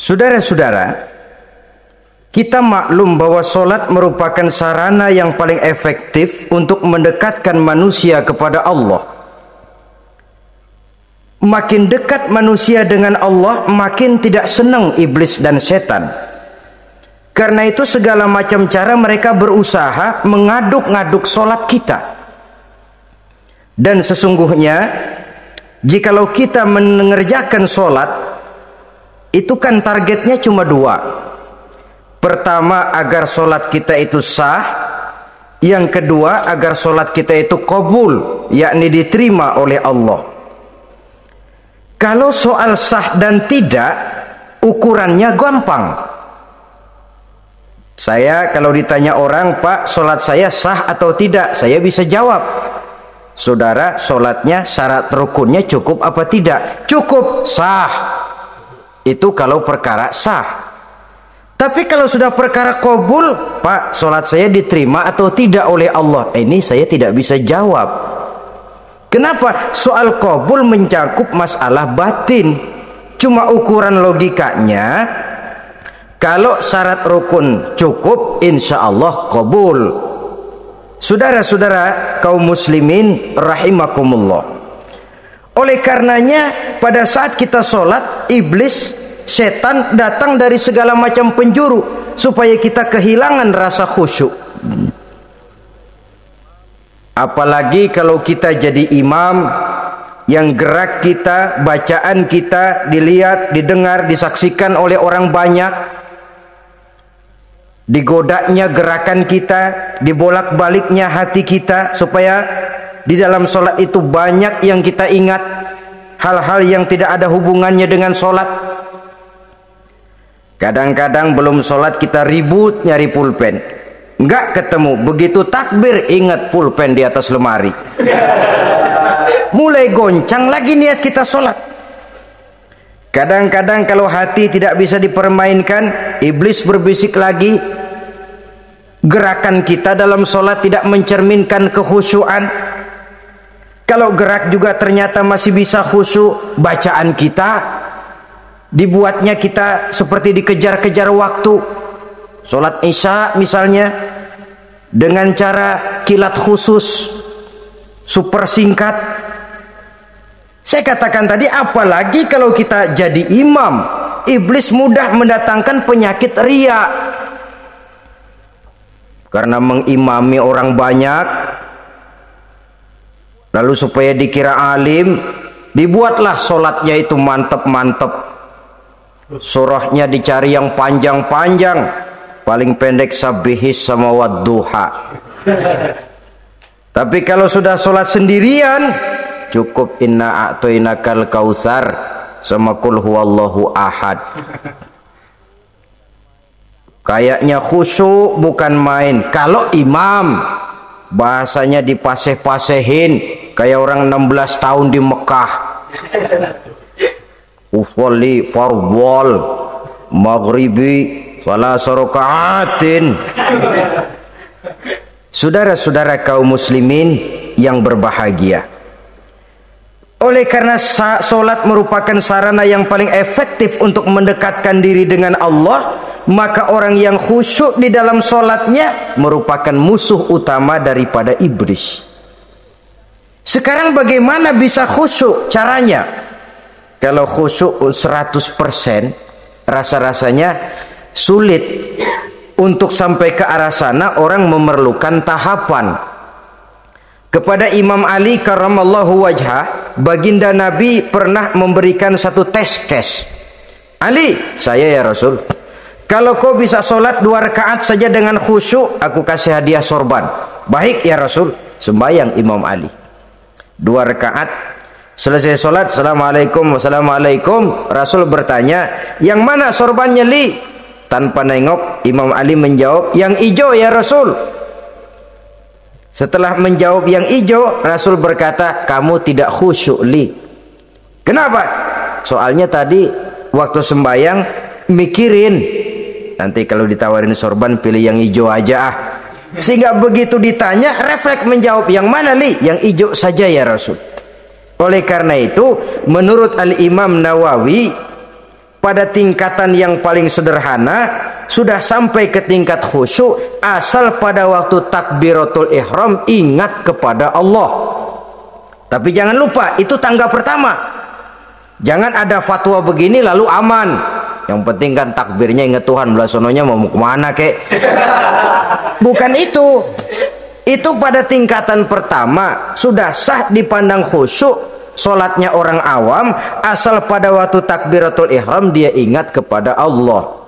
Saudara-saudara, kita maklum bahwa sholat merupakan sarana yang paling efektif untuk mendekatkan manusia kepada Allah. Makin dekat manusia dengan Allah, makin tidak senang iblis dan setan. Karena itu segala macam cara mereka berusaha mengaduk-ngaduk sholat kita. Dan sesungguhnya, jikalau kita mengerjakan sholat, itu kan targetnya cuma dua. Pertama, agar sholat kita itu sah. Yang kedua, agar sholat kita itu qabul, yakni diterima oleh Allah. Kalau soal sah dan tidak, ukurannya gampang. Saya kalau ditanya orang, Pak, sholat saya sah atau tidak? Saya bisa jawab, saudara, sholatnya syarat rukunnya cukup apa tidak? Cukup, sah. Itu kalau perkara sah. Tapi kalau sudah perkara qabul, Pak, sholat saya diterima atau tidak oleh Allah? Ini saya tidak bisa jawab. Kenapa? Soal qabul mencakup masalah batin. Cuma ukuran logikanya, kalau syarat rukun cukup, insya Allah qabul. Saudara-saudara kaum muslimin rahimakumullah. Oleh karenanya, pada saat kita sholat, iblis, setan datang dari segala macam penjuru supaya kita kehilangan rasa khusyuk. Apalagi kalau kita jadi imam yang gerak kita, bacaan kita dilihat, didengar, disaksikan oleh orang banyak, digodanya gerakan kita, dibolak-baliknya hati kita, supaya di dalam sholat itu banyak yang kita ingat, hal-hal yang tidak ada hubungannya dengan sholat. Kadang-kadang belum sholat kita ribut nyari pulpen, nggak ketemu, begitu takbir ingat pulpen di atas lemari, mulai goncang lagi niat kita sholat. Kadang-kadang kalau hati tidak bisa dipermainkan, iblis berbisik lagi, gerakan kita dalam sholat tidak mencerminkan kekhusyuan. Kalau gerak juga ternyata masih bisa khusyuk, bacaan kita dibuatnya kita seperti dikejar-kejar waktu. Sholat isya misalnya, dengan cara kilat khusus, super singkat. Saya katakan tadi, apalagi kalau kita jadi imam, iblis mudah mendatangkan penyakit riya. Karena mengimami orang banyak, lalu supaya dikira alim, dibuatlah sholatnya itu mantep-mantep. Surahnya dicari yang panjang-panjang, paling pendek sabihis sama wadduha. Tapi kalau sudah sholat sendirian, cukup inna a'toinakal kausar sama kul huwallahu ahad. Kayaknya khusyuk bukan main. Kalau imam, bahasanya dipaseh-pasehin kayak orang 16 tahun di Mekah. Ufolli farwal maghribi salah sorokaatin. Saudara-saudara kaum muslimin yang berbahagia, oleh karena sholat merupakan sarana yang paling efektif untuk mendekatkan diri dengan Allah, maka orang yang khusyuk di dalam sholatnya merupakan musuh utama daripada iblis. Sekarang bagaimana bisa khusyuk? Caranya, kalau khusyuk 100%, rasa-rasanya sulit. Untuk sampai ke arah sana orang memerlukan tahapan. Kepada Imam Ali karramallahu wajhah, baginda Nabi pernah memberikan satu tes case. Ali, saya ya Rasul, kalau kau bisa sholat 2 rakaat saja dengan khusyuk, aku kasih hadiah sorban. Baik ya Rasul. Sembayang Imam Ali 2 rakaat, selesai sholat, assalamualaikum, wassalamualaikum. Rasul bertanya, yang mana sorbannya Li? Tanpa nengok, Imam Ali menjawab, yang hijau ya Rasul. Setelah menjawab yang hijau, Rasul berkata, kamu tidak khusyuk Li. Kenapa? Soalnya tadi waktu sembayang mikirin, nanti kalau ditawarin sorban pilih yang hijau aja ah. Sehingga begitu ditanya, refleks menjawab, yang mana Li? Yang hijau saja ya Rasul. Oleh karena itu, menurut Al-Imam Nawawi, pada tingkatan yang paling sederhana sudah sampai ke tingkat khusyuk asal pada waktu takbiratul ihram ingat kepada Allah. Tapi jangan lupa itu tangga pertama. Jangan ada fatwa begini lalu aman. Yang penting kan takbirnya ingat Tuhan, belah sononya mau kemana kek. Bukan itu. Itu pada tingkatan pertama sudah sah dipandang khusyuk solatnya orang awam asal pada waktu takbiratul ihram dia ingat kepada Allah.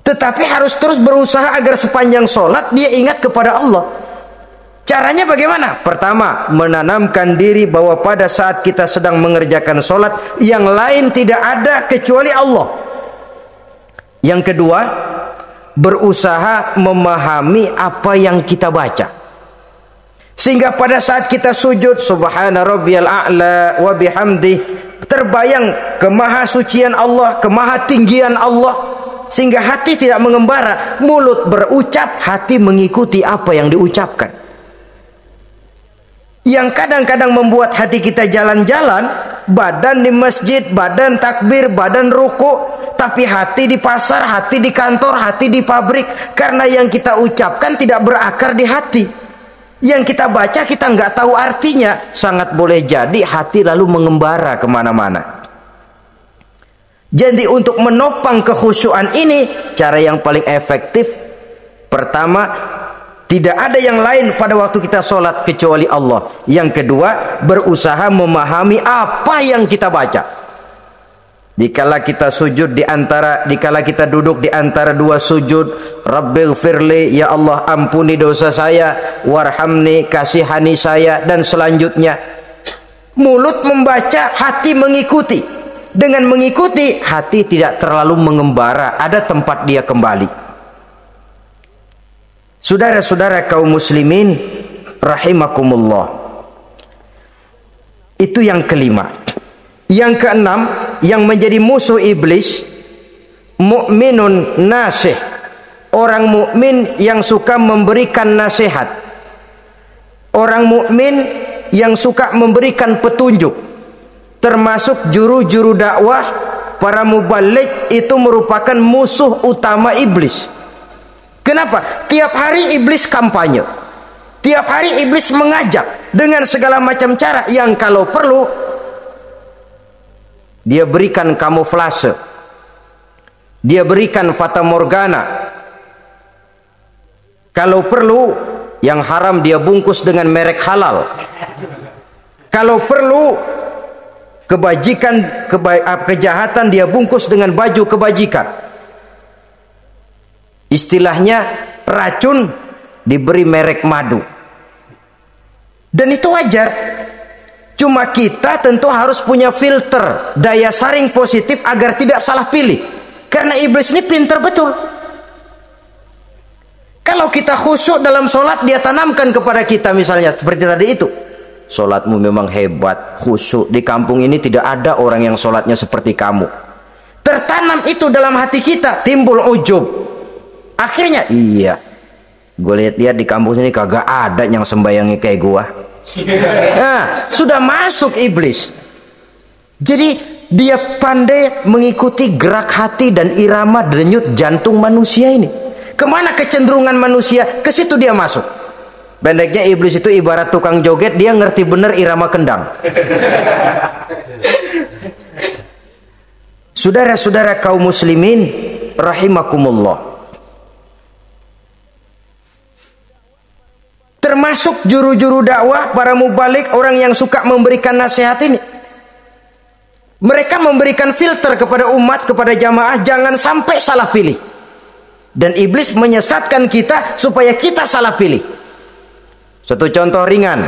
Tetapi harus terus berusaha agar sepanjang solat dia ingat kepada Allah. Caranya bagaimana? Pertama, menanamkan diri bahwa pada saat kita sedang mengerjakan solat yang lain tidak ada kecuali Allah. Yang kedua, berusaha memahami apa yang kita baca, sehingga pada saat kita sujud subhana rabbiyal a'la wa bihamdi terbayang kemahasucian Allah, kemahatinggian Allah, sehingga hati tidak mengembara, mulut berucap, hati mengikuti apa yang diucapkan. Yang kadang-kadang membuat hati kita jalan-jalan, badan di masjid, badan takbir, badan ruku, tapi hati di pasar, hati di kantor, hati di pabrik, karena yang kita ucapkan tidak berakar di hati. Yang kita baca kita nggak tahu artinya, sangat boleh jadi hati lalu mengembara kemana-mana. Jadi untuk menopang kekhusyuan ini, cara yang paling efektif, pertama, tidak ada yang lain pada waktu kita sholat kecuali Allah. Yang kedua, berusaha memahami apa yang kita baca. Dikala kita sujud dikala kita duduk di antara dua sujud, Rabbighfirli, ya Allah ampuni dosa saya, warhamni, kasihani saya, dan selanjutnya. Mulut membaca, hati mengikuti. Dengan mengikuti, hati tidak terlalu mengembara, ada tempat dia kembali. Saudara-saudara kaum muslimin rahimakumullah. Itu yang kelima. Yang keenam, yang menjadi musuh iblis, mukminun nasih, orang mukmin yang suka memberikan nasihat, orang mukmin yang suka memberikan petunjuk, termasuk juru-juru dakwah, para muballigh itu merupakan musuh utama iblis. Kenapa? Tiap hari iblis kampanye, tiap hari iblis mengajak dengan segala macam cara yang kalau perlu dia berikan kamuflase, dia berikan fata morgana. Kalau perlu yang haram dia bungkus dengan merek halal. Kalau perlu kejahatan dia bungkus dengan baju kebajikan. Istilahnya racun diberi merek madu. Dan itu wajar. Cuma kita tentu harus punya filter, daya saring positif agar tidak salah pilih. Karena iblis ini pintar betul. Kalau kita khusyuk dalam sholat, dia tanamkan kepada kita misalnya seperti tadi itu. Sholatmu memang hebat, khusyuk. Di kampung ini tidak ada orang yang sholatnya seperti kamu. Tertanam itu dalam hati kita, timbul ujub. Akhirnya, iya, gue lihat-lihat di kampung ini kagak ada yang sembayangi kayak gua. Nah, sudah masuk iblis. Jadi dia pandai mengikuti gerak hati dan irama denyut jantung manusia ini. Kemana kecenderungan manusia, ke situ dia masuk. Pendeknya iblis itu ibarat tukang joget, dia ngerti bener irama kendang. Saudara-saudara kaum muslimin rahimakumullah, termasuk juru-juru dakwah, para mubaligh, orang yang suka memberikan nasihat ini, mereka memberikan filter kepada umat, kepada jamaah, jangan sampai salah pilih. Dan iblis menyesatkan kita supaya kita salah pilih. Satu contoh ringan,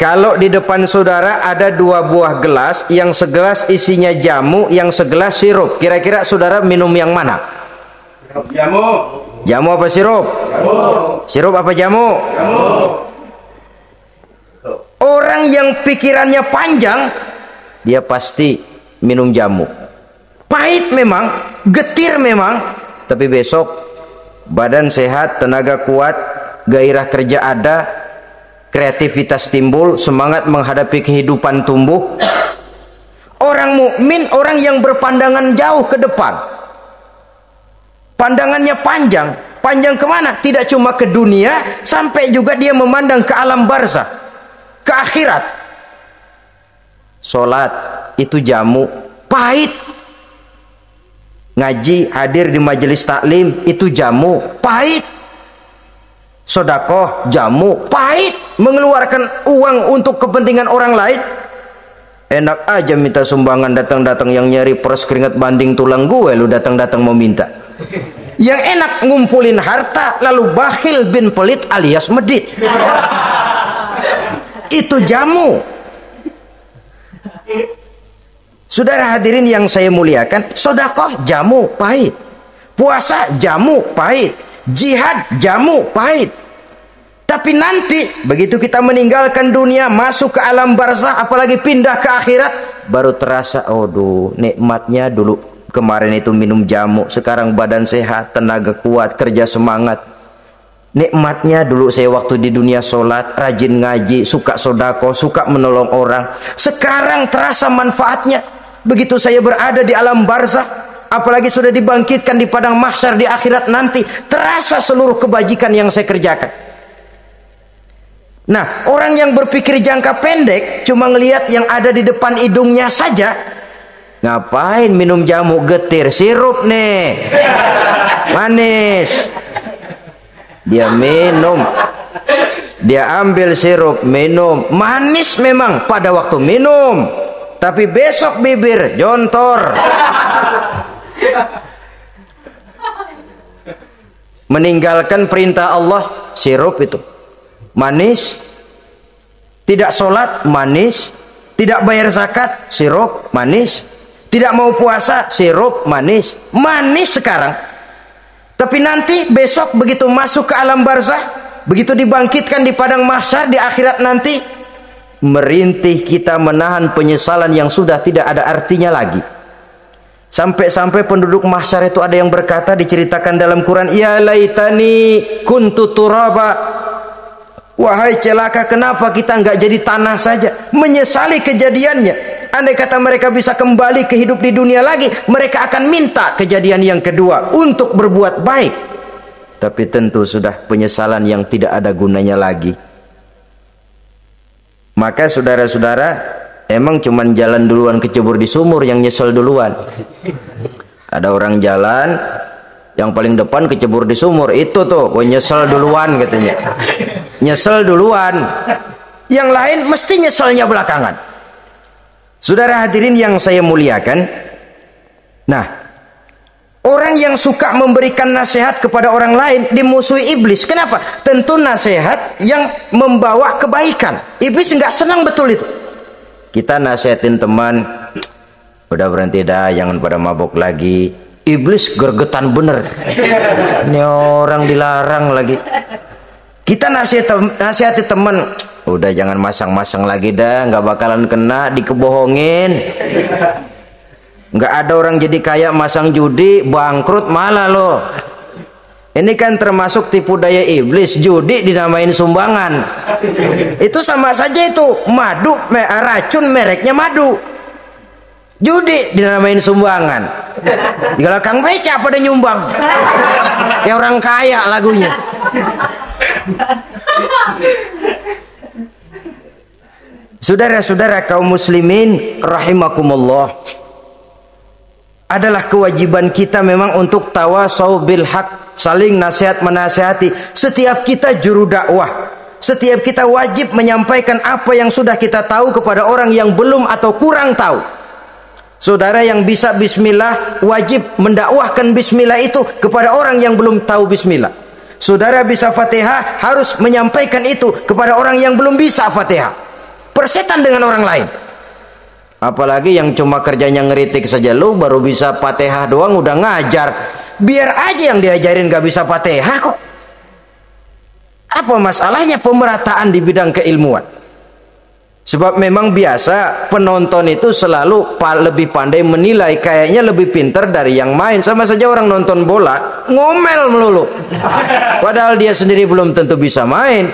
kalau di depan saudara ada dua buah gelas, yang segelas isinya jamu, yang segelas sirup, kira-kira saudara minum yang mana? Jamu. Jamu apa sirup? Jamu. Sirup apa jamu? Jamu. Orang yang pikirannya panjang, dia pasti minum jamu. Pahit memang, getir memang, tapi besok badan sehat, tenaga kuat, gairah kerja ada, kreativitas timbul, semangat menghadapi kehidupan tumbuh. Orang mukmin orang yang berpandangan jauh ke depan. Pandangannya panjang. Panjang kemana? Tidak cuma ke dunia, sampai juga dia memandang ke alam barzakh, ke akhirat. Sholat itu jamu, pahit. Ngaji, hadir di majelis taklim itu jamu, pahit. Sedekah jamu, pahit. Mengeluarkan uang untuk kepentingan orang lain, enak aja minta sumbangan, datang-datang yang nyari peres keringat banding tulang gue, lu datang-datang mau minta. Yang enak ngumpulin harta lalu bakhil bin pelit alias medit. Itu jamu. Saudara hadirin yang saya muliakan, sedekah jamu pahit, puasa jamu pahit, jihad jamu pahit. Tapi nanti begitu kita meninggalkan dunia, masuk ke alam barzakh, apalagi pindah ke akhirat, baru terasa, aduh nikmatnya dulu kemarin itu minum jamu, sekarang badan sehat, tenaga kuat, kerja semangat. Nikmatnya dulu saya waktu di dunia sholat, rajin ngaji, suka sodako, suka menolong orang. Sekarang terasa manfaatnya begitu saya berada di alam barzakh, apalagi sudah dibangkitkan di padang mahsyar di akhirat nanti, terasa seluruh kebajikan yang saya kerjakan. Nah, orang yang berpikir jangka pendek cuma ngelihat yang ada di depan hidungnya saja. Ngapain minum jamu getir, sirup nih manis, dia minum, dia ambil sirup minum, manis memang pada waktu minum, tapi besok bibir jontor. Meninggalkan perintah Allah, sirup itu manis. Tidak sholat, manis. Tidak bayar zakat, sirup manis. Tidak mau puasa, sirup manis. Manis sekarang. Tapi nanti besok begitu masuk ke alam barzakh, begitu dibangkitkan di padang mahsyar di akhirat nanti, merintih kita menahan penyesalan yang sudah tidak ada artinya lagi. Sampai-sampai penduduk mahsyar itu ada yang berkata, diceritakan dalam Quran, ya laitani kuntu turaba. Wahai celaka, kenapa kita nggak jadi tanah saja? Menyesali kejadiannya. Andai kata mereka bisa kembali ke hidup di dunia lagi, mereka akan minta kejadian yang kedua untuk berbuat baik. Tapi tentu sudah penyesalan yang tidak ada gunanya lagi. Maka saudara-saudara, emang cuman jalan duluan kecebur di sumur yang nyesel duluan. Ada orang jalan, yang paling depan kecebur di sumur, itu tuh nyesel duluan katanya. Nyesel duluan, yang lain mesti nyeselnya belakangan. Saudara hadirin yang saya muliakan, nah, orang yang suka memberikan nasihat kepada orang lain dimusuhi iblis. Kenapa? Tentu nasihat yang membawa kebaikan. Iblis nggak senang betul itu. Kita nasihatin teman, udah berhenti dah, jangan pada mabok lagi. Iblis gergetan bener, ini orang dilarang lagi. Kita nasihati teman, udah jangan masang-masang lagi dah, nggak bakalan kena, dikebohongin. Nggak ada orang jadi kaya masang judi, bangkrut malah loh. Ini kan termasuk tipu daya iblis, judi dinamain sumbangan. Itu sama saja itu, madu, racun mereknya madu. Judi dinamain sumbangan. Kalau Kang Beca pada nyumbang, kayak orang kaya lagunya. Saudara-saudara kaum muslimin rahimakumullah, adalah kewajiban kita memang untuk tawasau bil haq, saling nasihat menasihati. Setiap kita juru dakwah, setiap kita wajib menyampaikan apa yang sudah kita tahu kepada orang yang belum atau kurang tahu. Saudara yang bisa bismillah wajib mendakwahkan bismillah itu kepada orang yang belum tahu bismillah. Saudara bisa Fatihah harus menyampaikan itu kepada orang yang belum bisa Fatihah. Persetan dengan orang lain. Apalagi yang cuma kerjanya ngeritik saja, lu baru bisa Fatihah doang udah ngajar. Biar aja yang diajarin gak bisa Fatihah kok. Apa masalahnya pemerataan di bidang keilmuan? Sebab memang biasa penonton itu selalu lebih pandai menilai, kayaknya lebih pintar dari yang main. Sama saja orang nonton bola ngomel melulu, padahal dia sendiri belum tentu bisa main.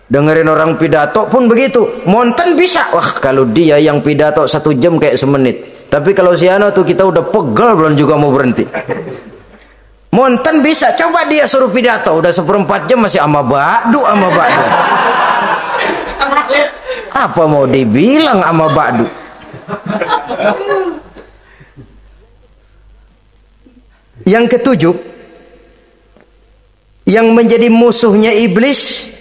Dengerin orang pidato pun begitu. Monten bisa. Wah, kalau dia yang pidato 1 jam kayak semenit. Tapi kalau si Ano tuh kita udah pegel belum juga mau berhenti. Monten bisa. Coba dia suruh pidato udah 1/4 jam masih ama ba'du. Apa mau dibilang ama ba'du? Yang ketujuh, yang menjadi musuhnya iblis,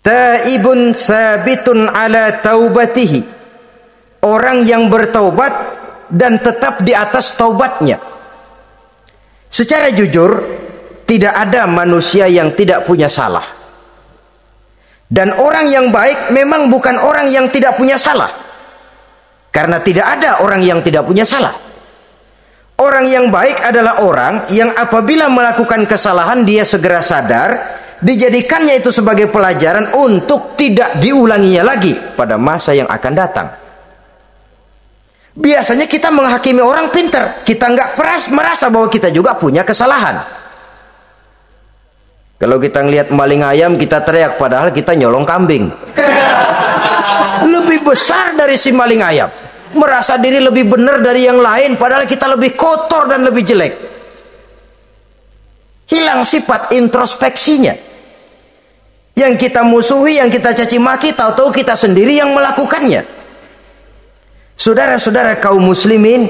taibun sabitun ala taubatihi, orang yang bertaubat dan tetap di atas taubatnya. Secara jujur, tidak ada manusia yang tidak punya salah. Dan orang yang baik memang bukan orang yang tidak punya salah. Karena tidak ada orang yang tidak punya salah. Orang yang baik adalah orang yang apabila melakukan kesalahan dia segera sadar, dijadikannya itu sebagai pelajaran untuk tidak diulanginya lagi pada masa yang akan datang. Biasanya kita menghakimi orang pintar, kita nggak merasa bahwa kita juga punya kesalahan. Kalau kita ngelihat maling ayam kita teriak, padahal kita nyolong kambing. Lebih besar dari si maling ayam, merasa diri lebih benar dari yang lain, padahal kita lebih kotor dan lebih jelek. Hilang sifat introspeksinya. Yang kita musuhi, yang kita caci maki, tahu-tahu kita sendiri yang melakukannya. Saudara-saudara kaum muslimin,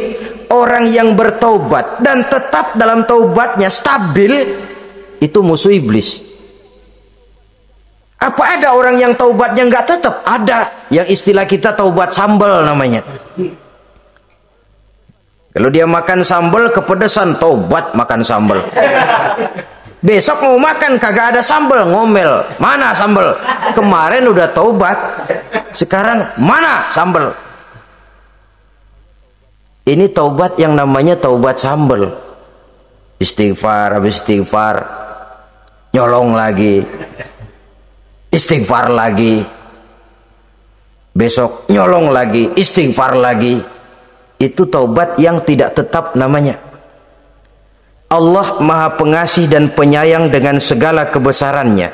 orang yang bertaubat dan tetap dalam taubatnya stabil, itu musuh iblis. Apa ada orang yang taubatnya nggak tetap? Ada. Yang istilah kita taubat sambal namanya. Kalau dia makan sambal kepedesan, taubat makan sambal. Besok mau makan kagak ada sambal, ngomel. Mana sambal? Kemarin udah taubat, sekarang mana sambal? Ini taubat yang namanya taubat sambal. Istighfar habis istighfar, nyolong lagi, istighfar lagi, besok nyolong lagi, istighfar lagi. Itu taubat yang tidak tetap namanya. Allah Maha Pengasih dan Penyayang dengan segala kebesarannya.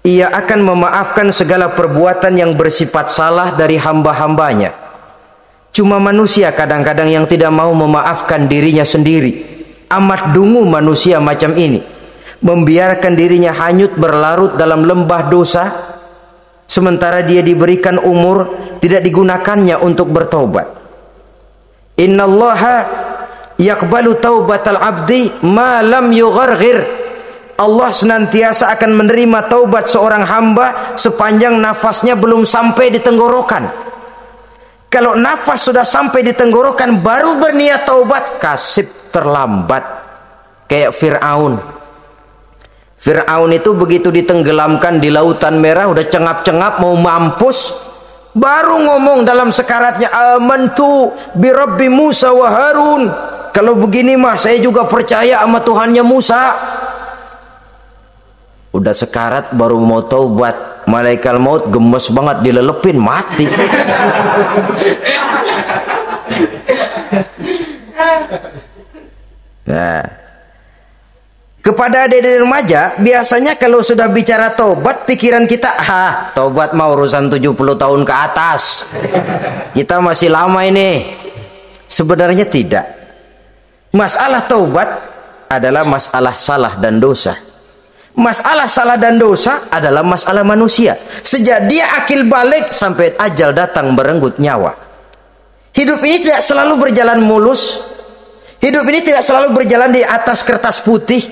Ia akan memaafkan segala perbuatan yang bersifat salah dari hamba-hambanya. Cuma manusia kadang-kadang yang tidak mau memaafkan dirinya sendiri. Amat dungu manusia macam ini, membiarkan dirinya hanyut berlarut dalam lembah dosa, sementara dia diberikan umur tidak digunakannya untuk bertaubat. Innallaha yaqbalu taubatal abdi ma lam yugharghir. Allah senantiasa akan menerima taubat seorang hamba sepanjang nafasnya belum sampai di tenggorokan. Kalau nafas sudah sampai di tenggorokan baru berniat taubat, kasib terlambat. Kayak Fir'aun. Fir'aun itu begitu ditenggelamkan di lautan merah, udah cengap-cengap mau mampus, baru ngomong dalam sekaratnya, amantu bi Rabbi Musa wa Harun. Kalau begini mah saya juga percaya sama Tuhannya Musa. Udah sekarat baru mau taubat, malaikat maut gemes banget, dilelepin mati. Nah, kepada adik-adik remaja biasanya kalau sudah bicara taubat, pikiran kita, taubat mau urusan 70 tahun ke atas, kita masih lama ini. Sebenarnya tidak. Masalah taubat adalah masalah salah dan dosa. Masalah salah dan dosa adalah masalah manusia. Sejak dia akil balik sampai ajal datang merenggut nyawa. Hidup ini tidak selalu berjalan mulus. Hidup ini tidak selalu berjalan di atas kertas putih.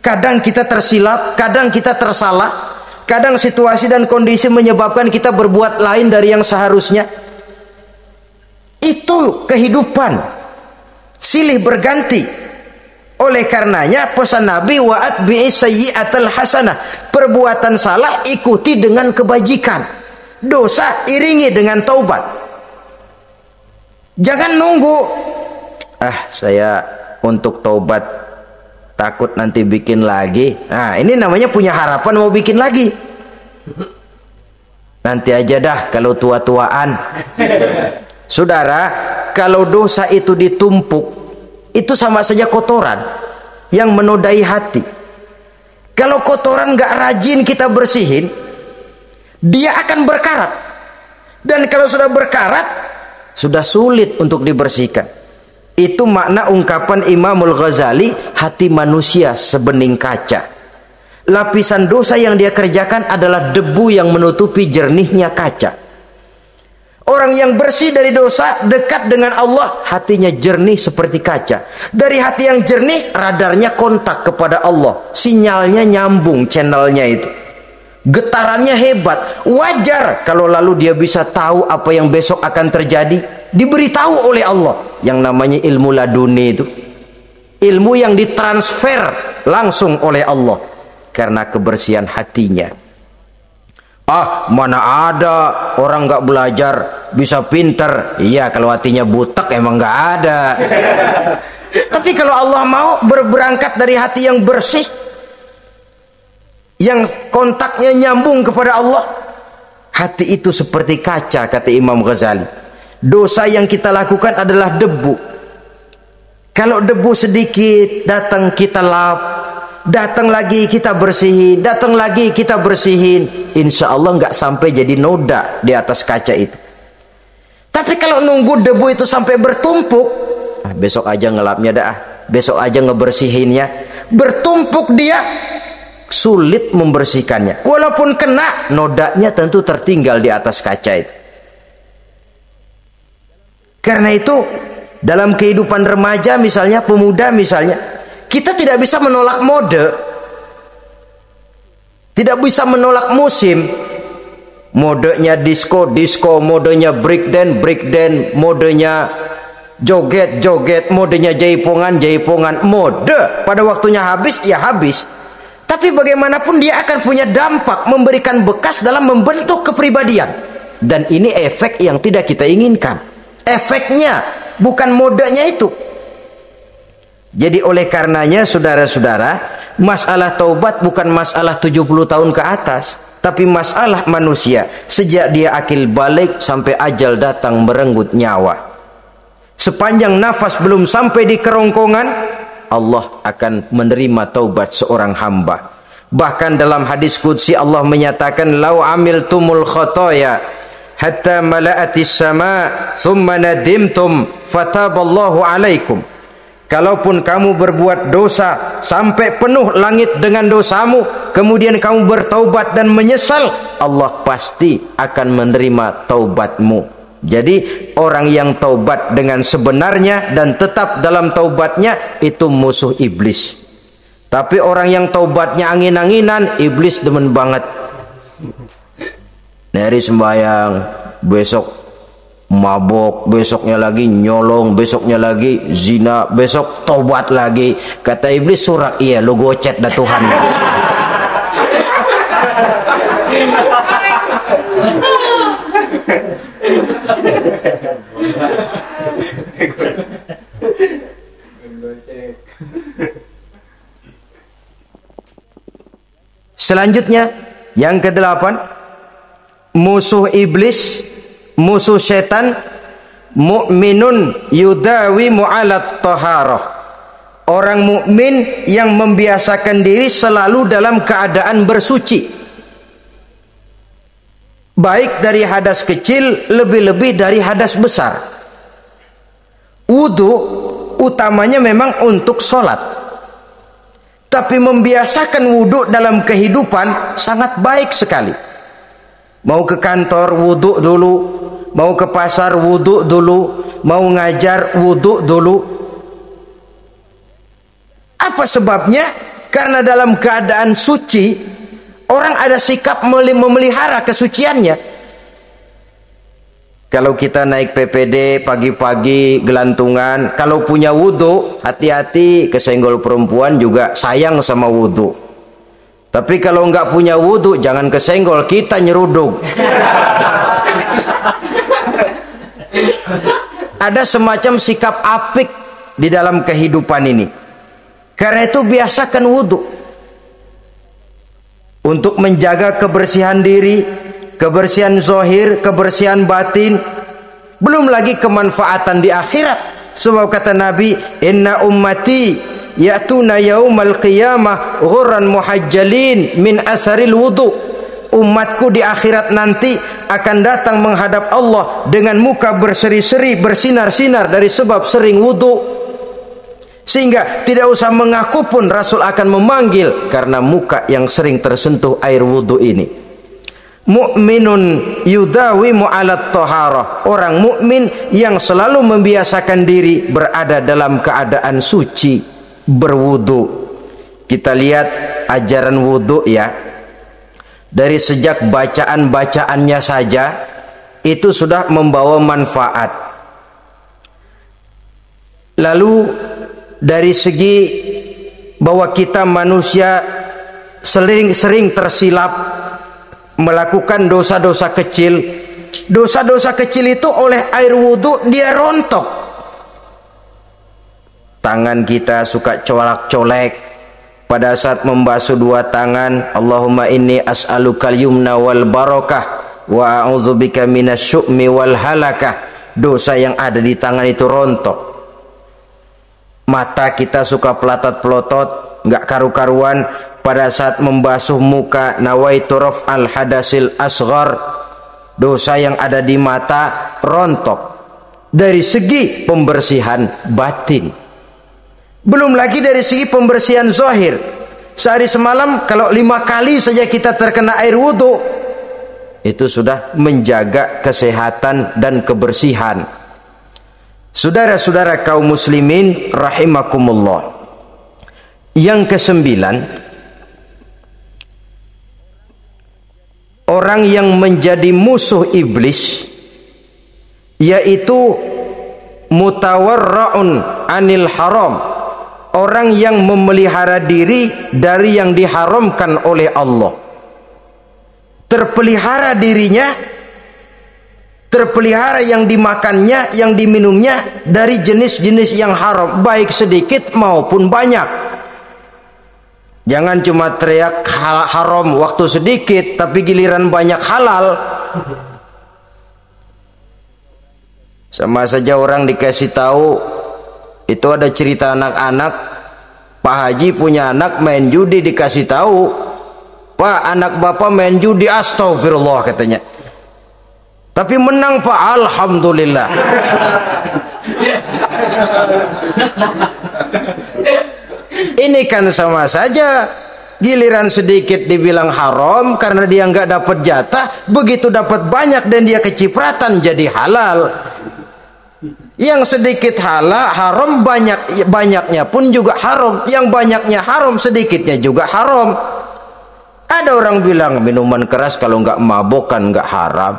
Kadang kita tersilap, kadang kita tersalah, kadang situasi dan kondisi menyebabkan kita berbuat lain dari yang seharusnya. Itu kehidupan, silih berganti. Oleh karenanya pesan Nabi, wa atbi'i sayyi'atal hasanah, perbuatan salah ikuti dengan kebajikan, dosa iringi dengan taubat. Jangan nunggu, saya untuk taubat takut nanti bikin lagi. Nah, ini namanya punya harapan mau bikin lagi. Nanti aja dah kalau tua-tuaan. Saudara, kalau dosa itu ditumpuk, itu sama saja kotoran yang menodai hati. Kalau kotoran nggak rajin kita bersihin, dia akan berkarat. Dan kalau sudah berkarat, sudah sulit untuk dibersihkan. Itu makna ungkapan Imamul Ghazali, hati manusia sebening kaca. Lapisan dosa yang dia kerjakan adalah debu yang menutupi jernihnya kaca. Orang yang bersih dari dosa, dekat dengan Allah, hatinya jernih seperti kaca. Dari hati yang jernih, radarnya kontak kepada Allah. Sinyalnya nyambung, channelnya itu. Getarannya hebat. Wajar kalau lalu dia bisa tahu apa yang besok akan terjadi. Diberitahu oleh Allah. Yang namanya ilmu laduni itu. Ilmu yang ditransfer langsung oleh Allah. Karena kebersihan hatinya. Ah, mana ada orang nggak belajar bisa pinter. Iya, kalau hatinya butek emang nggak ada. Tapi kalau Allah mau berberangkat dari hati yang bersih, yang kontaknya nyambung kepada Allah, hati itu seperti kaca, kata Imam Ghazali. Dosa yang kita lakukan adalah debu. Kalau debu sedikit datang kita lap, datang lagi kita bersihin, datang lagi kita bersihin, insya Allah nggak sampai jadi noda di atas kaca itu. Tapi kalau nunggu debu itu sampai bertumpuk, besok aja ngelapnya dah, besok aja ngebersihinnya, bertumpuk dia, sulit membersihkannya. Walaupun kena, nodanya tentu tertinggal di atas kaca itu. Karena itu dalam kehidupan remaja misalnya, pemuda misalnya, kita tidak bisa menolak mode, tidak bisa menolak musim. Modenya disco, modenya breakdance, modenya joget, modenya jaipongan. Mode pada waktunya habis, ya habis. Tapi bagaimanapun dia akan punya dampak, memberikan bekas dalam membentuk kepribadian. Dan ini efek yang tidak kita inginkan. Efeknya, bukan modenya itu. Jadi oleh karenanya saudara-saudara, masalah taubat bukan masalah 70 tahun ke atas, tapi masalah manusia sejak dia akil balik sampai ajal datang merenggut nyawa. Sepanjang nafas belum sampai di kerongkongan, Allah akan menerima taubat seorang hamba. Bahkan dalam hadis qudsi Allah menyatakan, "Lau amiltumul khotoya hatta mala'atis sama thumma nadimtum fataballahu alaikum." Kalaupun kamu berbuat dosa sampai penuh langit dengan dosamu, kemudian kamu bertaubat dan menyesal, Allah pasti akan menerima taubatmu. Jadi orang yang taubat dengan sebenarnya dan tetap dalam taubatnya, itu musuh iblis. Tapi orang yang taubatnya angin-anginan, iblis demen banget. Hari sembahyang, besok mabok, besoknya lagi nyolong, besoknya lagi zina, besok taubat lagi. Kata iblis, surak, iya lu gocet dah Tuhan. Selanjutnya yang ke-8, musuh iblis, musuh setan, mukminun yudawi mu'alat taharah. Orang mukmin yang membiasakan diri selalu dalam keadaan bersuci, baik dari hadas kecil, lebih-lebih dari hadas besar. Wudu utamanya memang untuk sholat, tapi membiasakan wudu dalam kehidupan sangat baik sekali. Mau ke kantor wudu dulu, mau ke pasar wudu dulu, mau ngajar wudu dulu. Apa sebabnya? Karena dalam keadaan suci, orang ada sikap memelihara kesuciannya. Kalau kita naik PPD pagi-pagi gelantungan, kalau punya wudu, hati-hati, kesenggol perempuan juga sayang sama wudu. Tapi kalau nggak punya wudu, jangan kesenggol, kita nyeruduk. Ada semacam sikap apik di dalam kehidupan ini. Karena itu biasakan wudu untuk menjaga kebersihan diri, kebersihan zahir, kebersihan batin, belum lagi kemanfaatan di akhirat. Sebab kata Nabi, "Inna ummati ya'tuna yaumal qiyamah ghurran muhajjalin min asaril wudu. Umatku di akhirat nanti akan datang menghadap Allah dengan muka berseri-seri, bersinar-sinar dari sebab sering wudu. Sehingga tidak usah mengaku pun Rasul akan memanggil karena muka yang sering tersentuh air wudu ini. Mu'minun yudawimu ala taharah. Orang mukmin yang selalu membiasakan diri berada dalam keadaan suci, berwudu. Kita lihat ajaran wudu ya. Dari sejak bacaan-bacaannya saja itu sudah membawa manfaat. Lalu dari segi bahwa kita manusia sering tersilap melakukan dosa-dosa kecil. Dosa-dosa kecil itu oleh air wudu dia rontok. Tangan kita suka colak-colek. Pada saat membasuh dua tangan, Allahumma inni as'alukal yumna wal barakah wa a'udzubika minasyu'mi wal halakah. Dosa yang ada di tangan itu rontok. Mata kita suka pelotot-pelotot, nggak karu-karuan. Pada saat membasuh muka, nawaitu raf'al hadasil asghar. Dosa yang ada di mata rontok. Dari segi pembersihan batin. Belum lagi dari segi pembersihan zahir. Sehari semalam kalau 5 kali saja kita terkena air wudu, itu sudah menjaga kesehatan dan kebersihan. Saudara-saudara kaum muslimin rahimakumullah. Yang kesembilan, orang yang menjadi musuh iblis yaitu mutawarra'un anil haram. Orang yang memelihara diri dari yang diharamkan oleh Allah. Terpelihara dirinya, terpelihara yang dimakannya, yang diminumnya dari jenis-jenis yang haram, baik sedikit maupun banyak. Jangan cuma teriak haram waktu sedikit, tapi giliran banyak halal. Sama saja orang dikasih tahu. Itu ada cerita anak-anak, Pak Haji punya anak main judi, dikasih tahu, Pak, anak bapak main judi, astagfirullah katanya. Tapi menang Pak, alhamdulillah. Ini kan sama saja. Giliran sedikit dibilang haram karena dia nggak dapat jatah, begitu dapat banyak dan dia kecipratan jadi halal. Yang sedikit haram, banyaknya pun juga haram. Yang banyaknya haram, sedikitnya juga haram. Ada orang bilang minuman keras kalau nggak mabokkan nggak haram.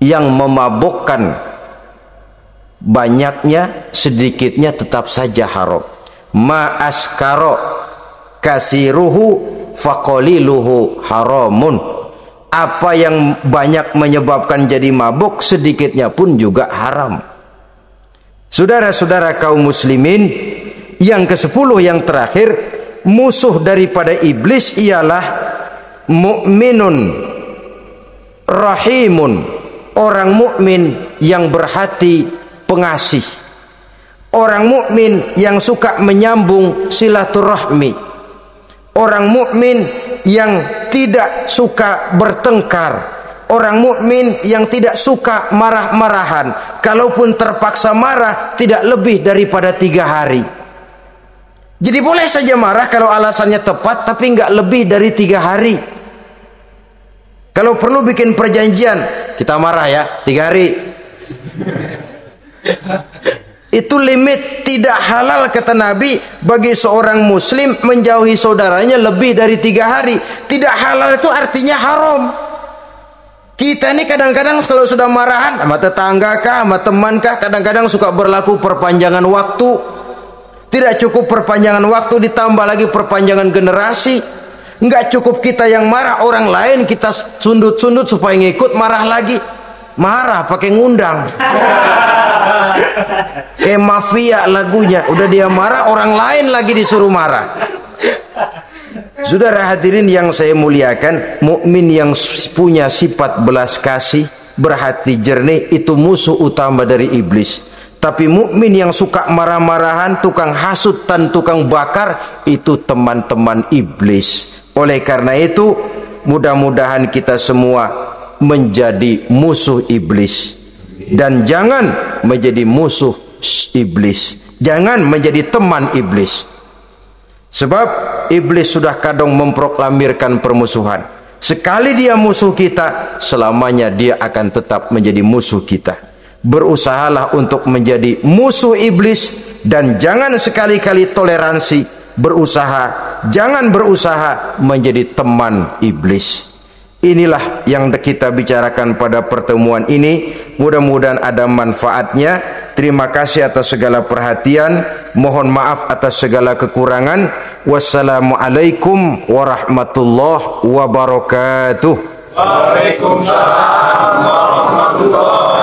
Yang memabokkan banyaknya, sedikitnya tetap saja haram. Ma askaro kasiruhu faqaliluhu haramun. Apa yang banyak menyebabkan jadi mabuk, sedikitnya pun juga haram. Saudara-saudara kaum muslimin, yang ke-10 yang terakhir, musuh daripada iblis ialah mukminun rahimun. Orang mukmin yang berhati pengasih. Orang mukmin yang suka menyambung silaturahmi. Orang mukmin yang tidak suka bertengkar. Orang mukmin yang tidak suka marah-marahan. Kalaupun terpaksa marah, tidak lebih daripada 3 hari. Jadi boleh saja marah kalau alasannya tepat, tapi nggak lebih dari 3 hari. Kalau perlu bikin perjanjian, kita marah ya 3 hari. Itu limit. Tidak halal kata Nabi bagi seorang muslim menjauhi saudaranya lebih dari 3 hari. Tidak halal itu artinya haram. Kita ini kadang-kadang kalau sudah marahan sama tetangga kah, sama teman kah, kadang-kadang suka berlaku perpanjangan waktu. Tidak cukup perpanjangan waktu, ditambah lagi perpanjangan generasi. Enggak cukup kita yang marah, orang lain kita sundut-sundut supaya ngikut marah lagi. Marah pakai ngundang. Kayak mafia lagunya, udah dia marah, orang lain lagi disuruh marah. Saudara hadirin yang saya muliakan, mukmin yang punya sifat belas kasih, berhati jernih, itu musuh utama dari iblis. Tapi mukmin yang suka marah-marahan, tukang hasut dan tukang bakar, itu teman-teman iblis. Oleh karena itu, mudah-mudahan kita semua menjadi musuh iblis. Dan jangan menjadi musuh iblis. Jangan menjadi teman iblis. Sebab iblis sudah kadang memproklamirkan permusuhan. Sekali dia musuh kita, selamanya dia akan tetap menjadi musuh kita. Berusahalah untuk menjadi musuh iblis, dan jangan sekali-kali toleransi. Jangan berusaha menjadi teman iblis. Inilah yang kita bicarakan pada pertemuan ini. Mudah-mudahan ada manfaatnya. Terima kasih atas segala perhatian. Mohon maaf atas segala kekurangan. Wassalamualaikum warahmatullahi wabarakatuh. Waalaikumsalam warahmatullahi wabarakatuh.